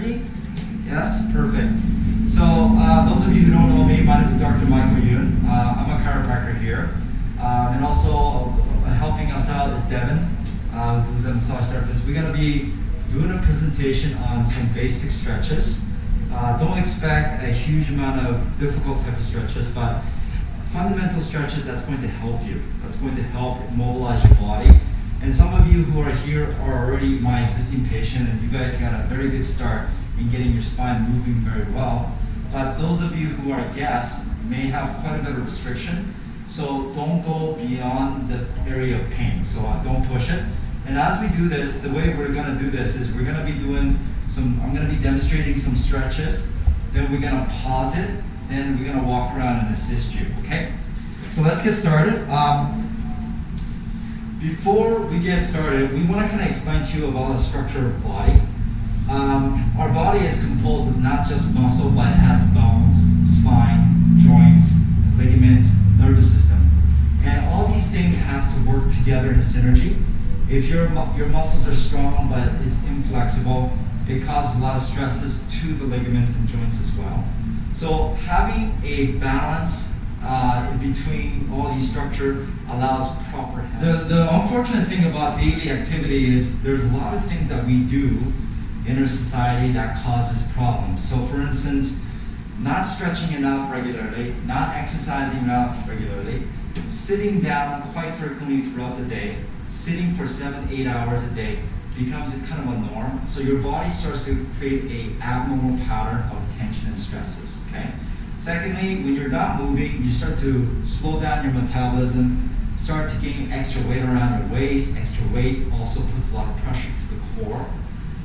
me? Yes? Perfect. So those of you who don't know me, my name is Dr. Yoon. I'm a chiropractor here. And also helping us out is Devin, who's a massage therapist. We're going to be doing a presentation on some basic stretches. Don't expect a huge amount of difficult type of stretches, but fundamental stretches that's going to help you. That's going to help mobilize your body. And some of you who are here are already my existing patient, and you guys got a very good start in getting your spine moving very well. But those of you who are guests may have quite a bit of restriction, so don't go beyond the area of pain. So don't push it. And as we do this, the way we're going to do this is we're going to be doing I'm going to be demonstrating some stretches, then we're going to pause it, then we're going to walk around and assist you, okay? So let's get started. Before we get started, we want to kind of explain to you about the structure of the body. Our body is composed of not just muscle, but it has bones, spine, joints, ligaments, nervous system. And all these things has to work together in synergy. If your muscles are strong, but it's inflexible, it causes a lot of stresses to the ligaments and joints as well. So having a balance in between all these structure allows proper health. The unfortunate thing about daily activity is there's a lot of things that we do in our society that causes problems. So for instance, not stretching enough regularly, not exercising enough regularly, sitting down quite frequently throughout the day, sitting for 7-8 hours a day becomes a kind of a norm. So your body starts to create an abnormal pattern of tension and stresses, okay? Secondly, when you're not moving, you start to slow down your metabolism, start to gain extra weight around your waist. Extra weight also puts a lot of pressure to the core.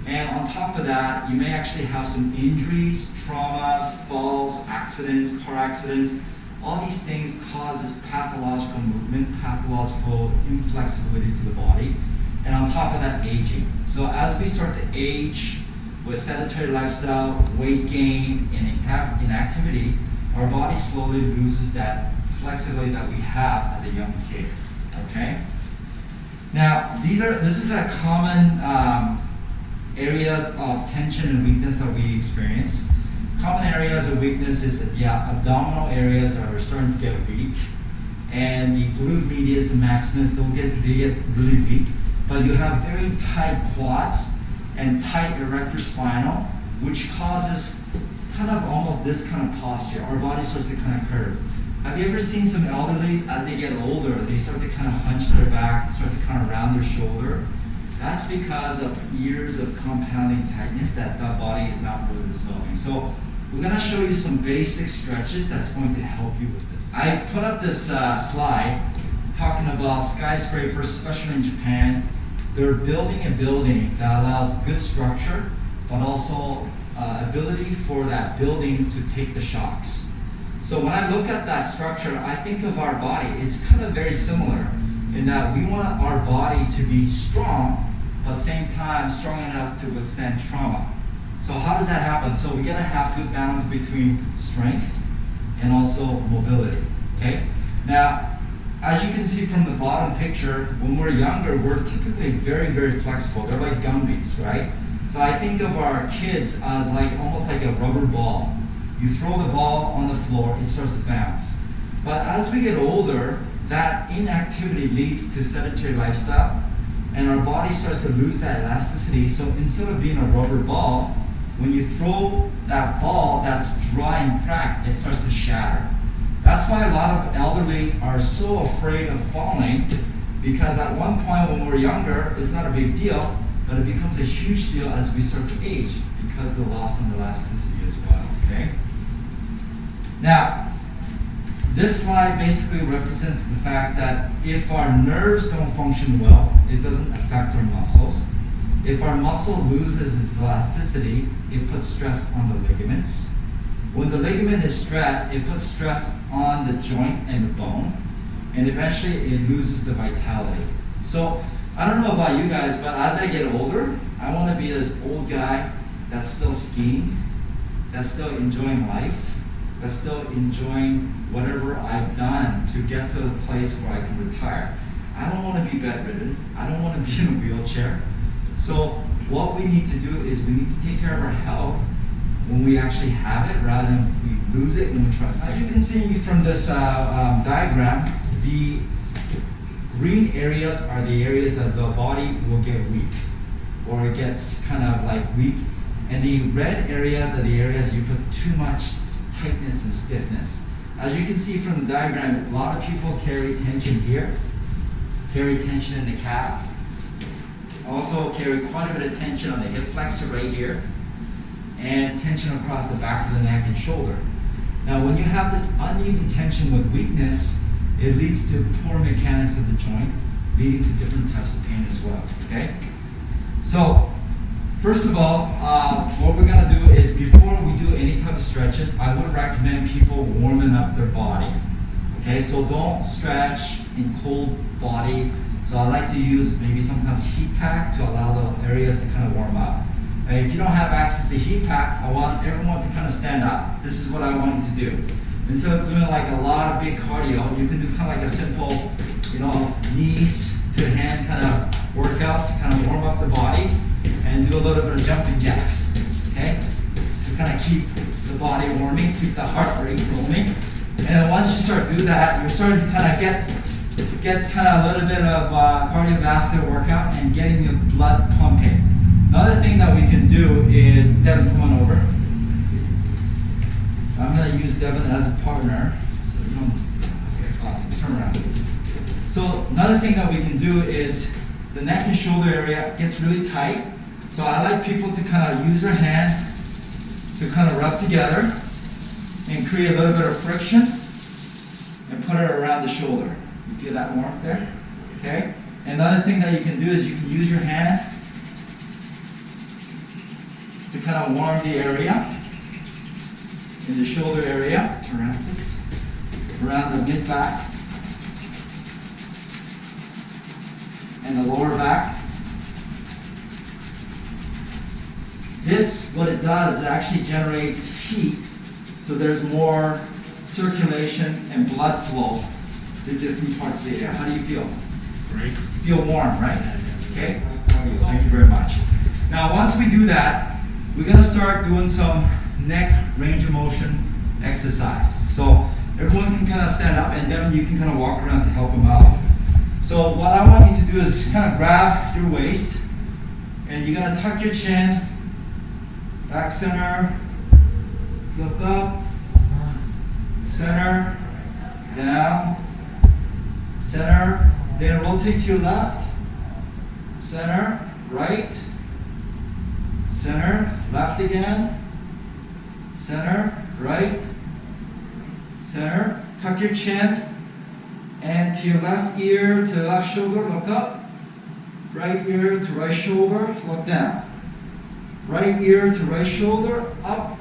And on top of that, you may actually have some injuries, traumas, falls, accidents, car accidents. All these things causes pathological movement, pathological inflexibility to the body. And on top of that, aging. So as we start to age with sedentary lifestyle, weight gain, and inactivity, our body slowly loses that flexibility that we have as a young kid, okay? Now, this is a common areas of tension and weakness that we experience. Common areas of weakness is that the abdominal areas are starting to get weak, and the glute medius and maximus, they get really weak. But you have very tight quads and tight erector spinal, which causes kind of almost this kind of posture. Our body starts to kind of curve. Have you ever seen some elderlies, as they get older, they start to kind of hunch their back, start to kind of round their shoulder? That's because of years of compounding tightness that body is not really resolving. So we're going to show you some basic stretches that's going to help you with this. I put up this slide talking about skyscrapers, especially in Japan. They're building a building that allows good structure, but also ability for that building to take the shocks. So when I look at that structure, I think of our body. It's kind of very similar in that we want our body to be strong, but at the same time strong enough to withstand trauma. So how does that happen? So we gotta have good balance between strength and also mobility, okay? Now, as you can see from the bottom picture, when we're younger, we're typically very, very flexible. They're like Gumbies, right? So I think of our kids as like almost like a rubber ball. You throw the ball on the floor, it starts to bounce. But as we get older, that inactivity leads to sedentary lifestyle, and our body starts to lose that elasticity. So instead of being a rubber ball, when you throw that ball that's dry and cracked, it starts to shatter. That's why a lot of elderlies are so afraid of falling, because at one point when we're younger, it's not a big deal, but it becomes a huge deal as we start to age because of the loss of elasticity as well, okay? Now, this slide basically represents the fact that if our nerves don't function well, it doesn't affect our muscles. If our muscle loses its elasticity, it puts stress on the ligaments. When the ligament is stressed, it puts stress on the joint and the bone, and eventually it loses the vitality. So I don't know about you guys, but as I get older, I want to be this old guy that's still skiing, that's still enjoying life, that's still enjoying whatever I've done to get to the place where I can retire. I don't want to be bedridden. I don't want to be in a wheelchair. So what we need to do is we need to take care of our health when we actually have it rather than we lose it when we try to fix it. As you can see from this diagram, the green areas are the areas that the body will get weak, or it gets kind of like weak. And the red areas are the areas you put too much tightness and stiffness. As you can see from the diagram, a lot of people carry tension here, carry tension in the calf, also carry quite a bit of tension on the hip flexor right here, and tension across the back of the neck and shoulder. Now when you have this uneven tension with weakness, it leads to poor mechanics of the joint, leading to different types of pain as well, okay? So, first of all, what we're gonna do is before we do any type of stretches, I would recommend people warming up their body, okay? So don't stretch in cold body. So I like to use maybe sometimes heat pack to allow the areas to kind of warm up. And if you don't have access to heat pack, I want everyone to kind of stand up. This is what I want you to do. Instead of doing like a lot of big cardio, you can do kind of like a simple, knees to hand kind of workout to kind of warm up the body and do a little bit of jumping jacks, okay? To kind of keep the body warming, keep the heart rate rolling. And then once you start doing that, you're starting to kind of get kind of a little bit of cardiovascular workout and getting your blood pumping. Another thing that we can do is, Devin, come on over. So I'm going to use Devin as a partner. So you don't, okay, awesome, turn around please. So another thing that we can do is the neck and shoulder area gets really tight. So I like people to kind of use their hand to kind of rub together and create a little bit of friction and put it around the shoulder. You feel that warmth there? Okay? Another thing that you can do is you can use your hand to kind of warm the area in the shoulder area. Turn around please. Around the mid back and the lower back. This, what it does, it actually generates heat, so there's more circulation and blood flow to different parts of the area. How do you feel? Great. Feel warm, right? Okay? Thank you very much. Now, once we do that, we're going to start doing some neck range of motion exercise. So everyone can kind of stand up, and then you can kind of walk around to help them out. So what I want you to do is kind of grab your waist, and you're going to tuck your chin, back center, look up, center, down, center, then rotate to your left, center, right, center, left again, center, right, center, tuck your chin, and to your left ear, to the left shoulder, look up, right ear to right shoulder, look down. Right ear to right shoulder, up.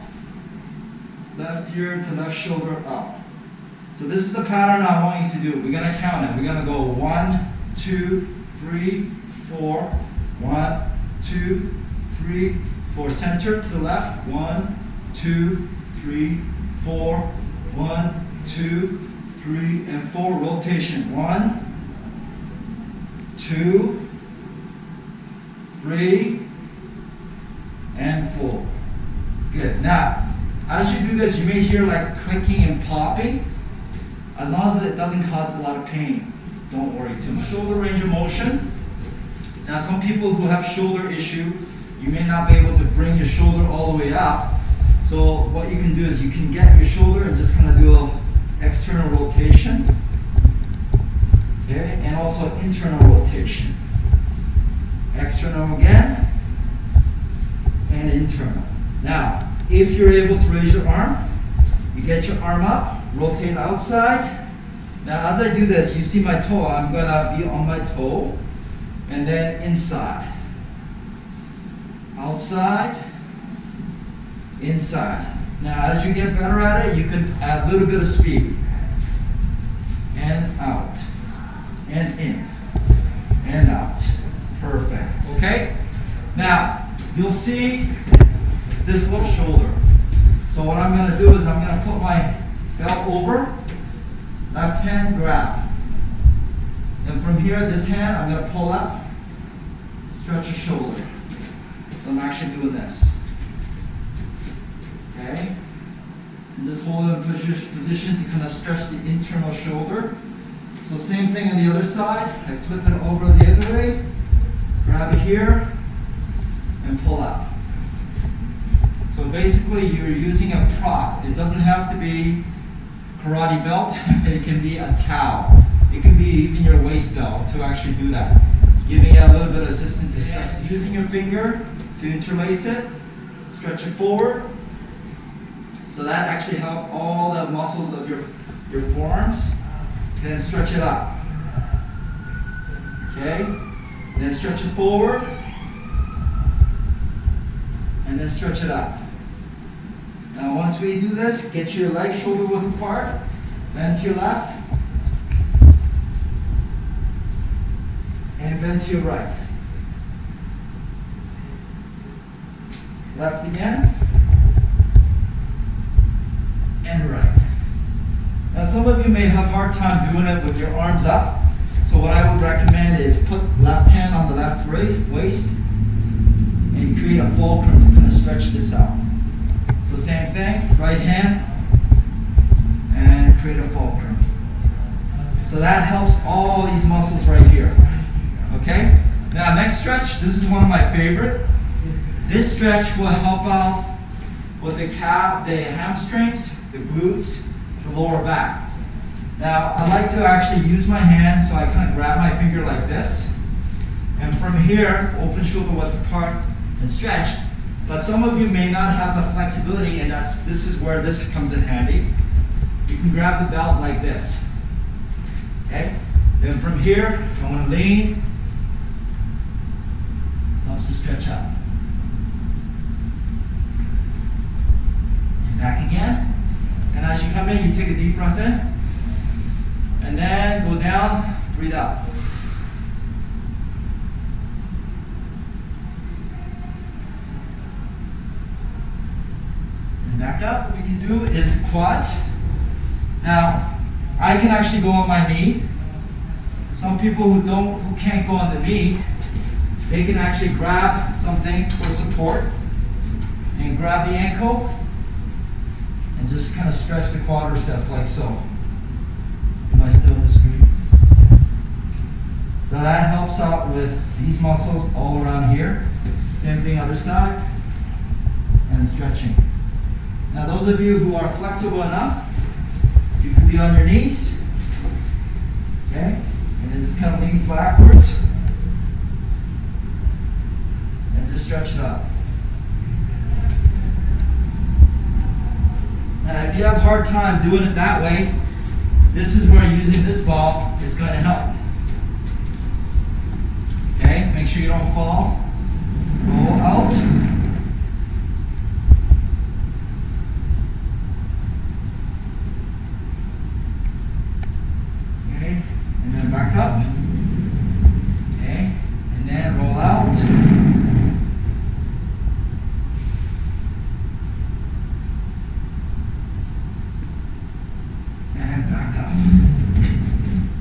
Left ear to left shoulder, up. So this is the pattern I want you to do. We're going to count it. We're going to go 1, 2, 3, 4. 1, 2, 3, 4. Center to the left. 1, 2, 3, 4. 1, 2, 3, and 4. Rotation. 1, 2, 3, and 4. Good. Now, as you do this, you may hear like clicking and popping. As long as it doesn't cause a lot of pain, don't worry too much. Shoulder range of motion. Now, some people who have shoulder issue, you may not be able to bring your shoulder all the way up. So what you can do is you can get your shoulder and just kind of do an external rotation. Okay, and also internal rotation. External again. And internal. Now, if you're able to raise your arm, you get your arm up, rotate outside. Now, as I do this, you see my toe, I'm going to be on my toe, and then inside. Outside, inside. Now, as you get better at it, you can add a little bit of speed. And out, and in, and out. Perfect. Okay? Now, you'll see this little shoulder. So what I'm going to do is I'm going to put my belt over, left hand grab. And from here, this hand, I'm going to pull up, stretch your shoulder. So I'm actually doing this. Okay? And just hold it in position to kind of stretch the internal shoulder. So same thing on the other side. I flip it over the other way, grab it here, and pull out. So basically you're using a prop. It doesn't have to be karate belt. It can be a towel. It can be even your waist belt to actually do that. Giving it a little bit of assistance to stretch. Using your finger to interlace it, stretch it forward. So that actually helps all the muscles of your forearms. And then stretch it up. Okay? And then stretch it forward. And then stretch it up. Now once we do this, get your legs shoulder width apart. Bend to your left. And bend to your right. Left again. And right. Now some of you may have a hard time doing it with your arms up. So what I would recommend is put left hand on the left waist and create a fulcrum to kind of stretch this out. So same thing, right hand and create a fulcrum. So that helps all these muscles right here. Okay? Now next stretch, this is one of my favorite. This stretch will help out with the calf, the hamstrings, the glutes, the lower back. Now I like to actually use my hand, so I kind of grab my finger like this. And from here, open shoulder width apart and stretch. But some of you may not have the flexibility, and this is where this comes in handy. You can grab the belt like this. Okay? Then from here, I want to lean. Helps to stretch out. And back again. And as you come in, you take a deep breath in. And then go down, breathe out. And back up. What you do is quads. Now, I can actually go on my knee. Some people who can't go on the knee, they can actually grab something for support and grab the ankle and just kind of stretch the quadriceps like so. Am I still on the screen? So that helps out with these muscles all around here. Same thing other side, and stretching. Now those of you who are flexible enough, you can be on your knees, okay? And then just kind of lean backwards. And just stretch it up. Now if you have a hard time doing it that way, this is where using this ball is going to help. Okay, make sure you don't fall. Roll out. Okay, and then back up. Okay, and then roll out. And back up.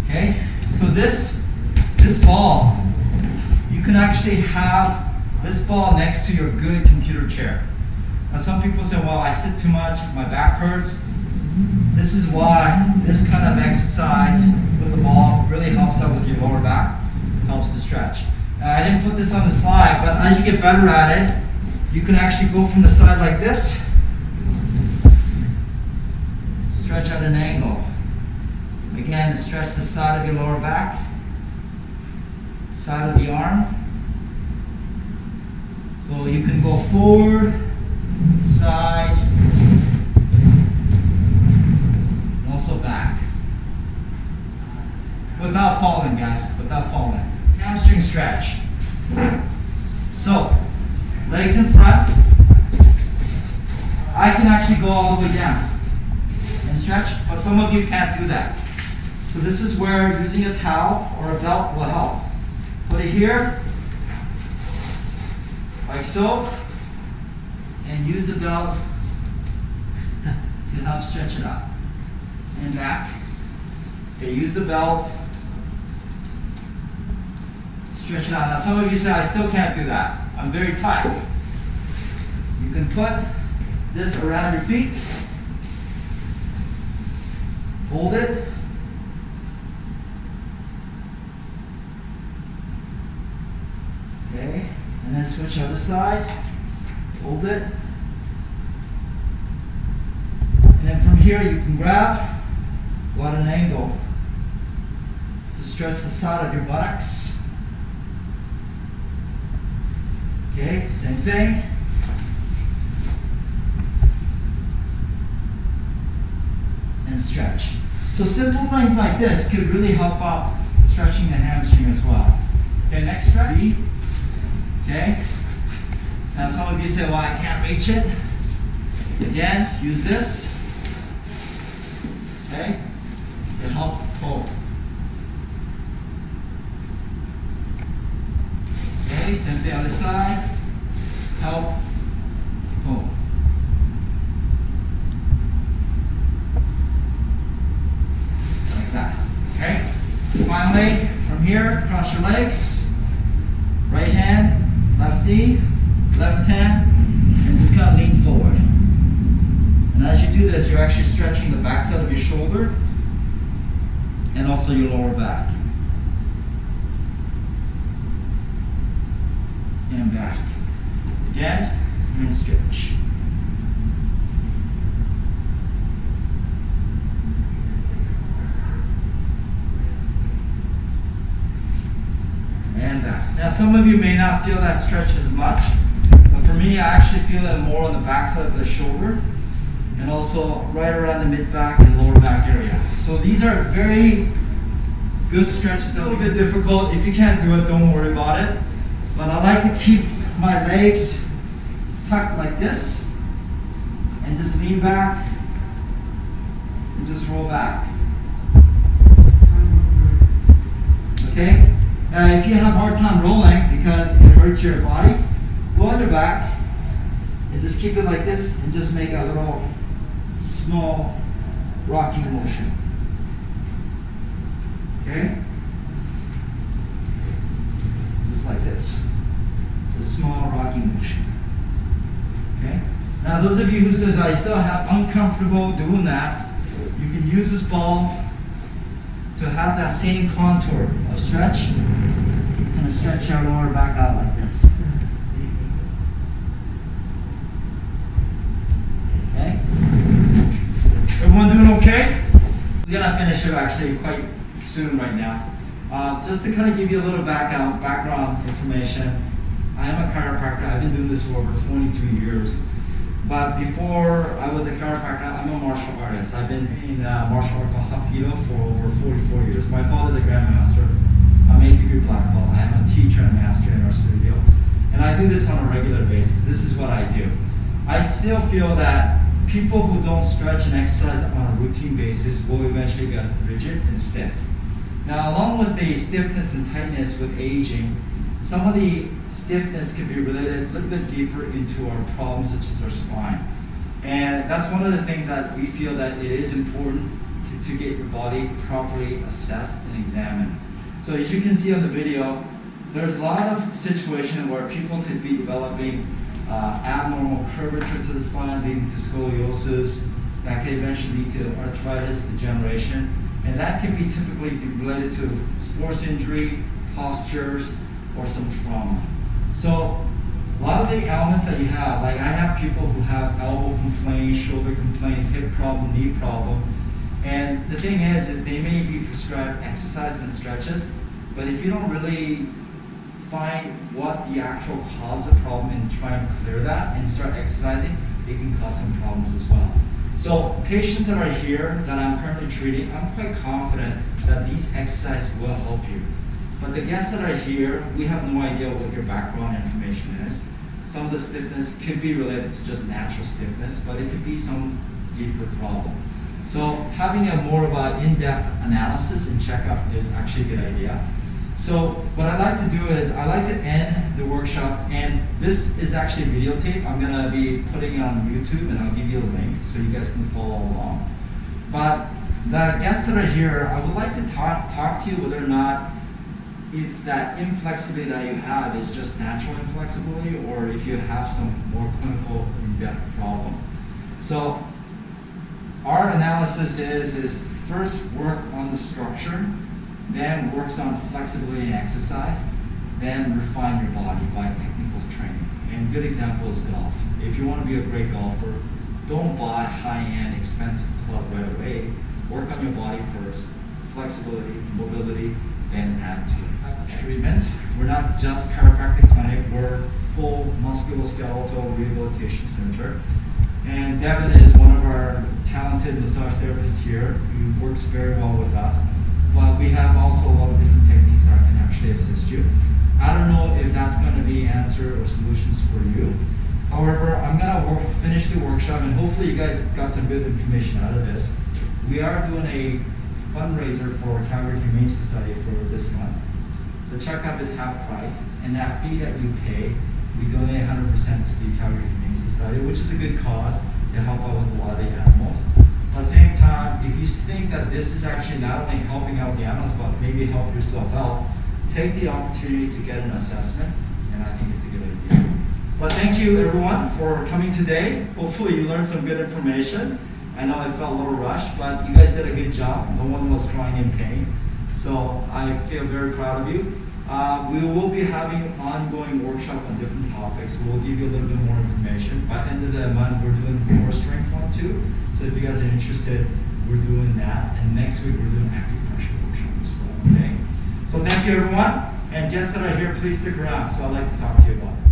Okay, so this ball, you can actually have this ball next to your good computer chair. Now some people say, well, I sit too much, my back hurts. This is why this kind of exercise with the ball really helps out with your lower back, helps to stretch. Now I didn't put this on the slide, but as you get better at it, you can actually go from the side like this, stretch at an angle. Again, stretch the side of your lower back, side of the arm. So you can go forward, side, and also back. Without falling, guys, without falling. Hamstring stretch. So, legs in front. I can actually go all the way down and stretch, but some of you can't do that. So this is where using a towel or a belt will help. Put it here, like so, and use the belt to help stretch it up. And back. Okay, use the belt, stretch it out. Now some of you say, I still can't do that. I'm very tight. can put this around your feet, hold it, okay, and then switch other side, hold it, and then from here you can grab, go at an angle to stretch the side of your buttocks. Okay, same thing. And stretch. So simple things like this could really help out stretching the hamstring as well. Okay, next stretch. Okay. Now some of you say, well, I can't reach it. Again, use this. Okay, to help pull. Okay, same thing other side. Help pull. Like that. Okay. Finally, from here, cross your legs. Right hand, left knee, left hand, and just kind of lean forward. And as you do this, you're actually stretching the backside of your shoulder and also your lower back. And back. Again, and stretch. And back. Now some of you may not feel that stretch as much, but for me I actually feel it more on the backside of the shoulder and also right around the mid-back and lower back area. So these are very good stretches. It's a little bit difficult. If you can't do it, don't worry about it. But I like to keep my legs tucked like this and just lean back and just roll back. Okay? If you have a hard time rolling because it hurts your body, go on your back and just keep it like this and just make a little small rocking motion. Okay? Just like this. It's a small rocking motion. Okay? Now those of you who says I still have uncomfortable doing that, you can use this ball to have that same contour of stretch. Kind of stretch your lower back out like this. Okay? Everyone doing okay? We're gonna finish it actually quite soon right now. Just to kind of give you a little background information. I am a chiropractor. I've been doing this for over 22 years. But before I was a chiropractor, I'm a martial artist. I've been in martial art called habitual for over 44 years. My father's a grandmaster. I'm an 8th degree black belt. I am a teacher and master in our studio. And I do this on a regular basis. This is what I do. I still feel that people who don't stretch and exercise on a routine basis will eventually get rigid and stiff. Now, along with the stiffness and tightness with aging, some of the stiffness can be related a little bit deeper into our problems such as our spine. And that's one of the things that we feel that it is important to get your body properly assessed and examined. So as you can see on the video, there's a lot of situations where people could be developing abnormal curvature to the spine, leading to scoliosis. That could eventually lead to arthritis, degeneration. And that could be typically related to sports injury, postures, or some trauma. So a lot of the elements that you have, like I have people who have elbow complaint, shoulder complaint, hip problem, knee problem. And the thing is they may be prescribed exercise and stretches, but if you don't really find what the actual cause of the problem and try and clear that and start exercising, it can cause some problems as well. So patients that are here that I'm currently treating, I'm quite confident that these exercises will help you. But the guests that are here, we have no idea what your background information is. Some of the stiffness could be related to just natural stiffness, but it could be some deeper problem. So having a more of an in-depth analysis and checkup is actually a good idea. So what I like to do is I like to end the workshop, and this is actually videotape. I'm going to be putting it on YouTube, and I'll give you a link so you guys can follow along. But the guests that are here, I would like to talk to you whether or not if that inflexibility that you have is just natural inflexibility, or if you have some more clinical you've got a problem. So our analysis is first work on the structure, then works on flexibility and exercise, then refine your body by technical training. And a good example is golf. If you want to be a great golfer, don't buy high-end, expensive club right away. Work on your body first, flexibility, mobility, then add to it. Treatments, we're not just chiropractic clinic, we're full musculoskeletal rehabilitation center. And Devin is one of our talented massage therapists here who works very well with us. But we have also a lot of different techniques that can actually assist you. I don't know if that's going to be answer or solutions for you. However, I'm going to finish the workshop, and hopefully you guys got some good information out of this. We are doing a fundraiser for Calgary Humane Society for this month. The checkup is half price, and that fee that we pay, we donate 100% to the Calgary Humane Society, which is a good cause to help out with a lot of the animals. At the same time, if you think that this is actually not only helping out the animals, but maybe help yourself out, take the opportunity to get an assessment, and I think it's a good idea. But thank you everyone for coming today. Hopefully you learned some good information. I know it felt a little rushed, but you guys did a good job. No one was crying in pain. So I feel very proud of you. We will be having an ongoing workshop on different topics. We'll give you a little bit more information. By the end of the month, we're doing core strength one too. So if you guys are interested, we're doing that. And next week, we're doing active pressure workshop as well, okay? So thank you everyone. And guests that are here, please stick around. So I'd like to talk to you about it.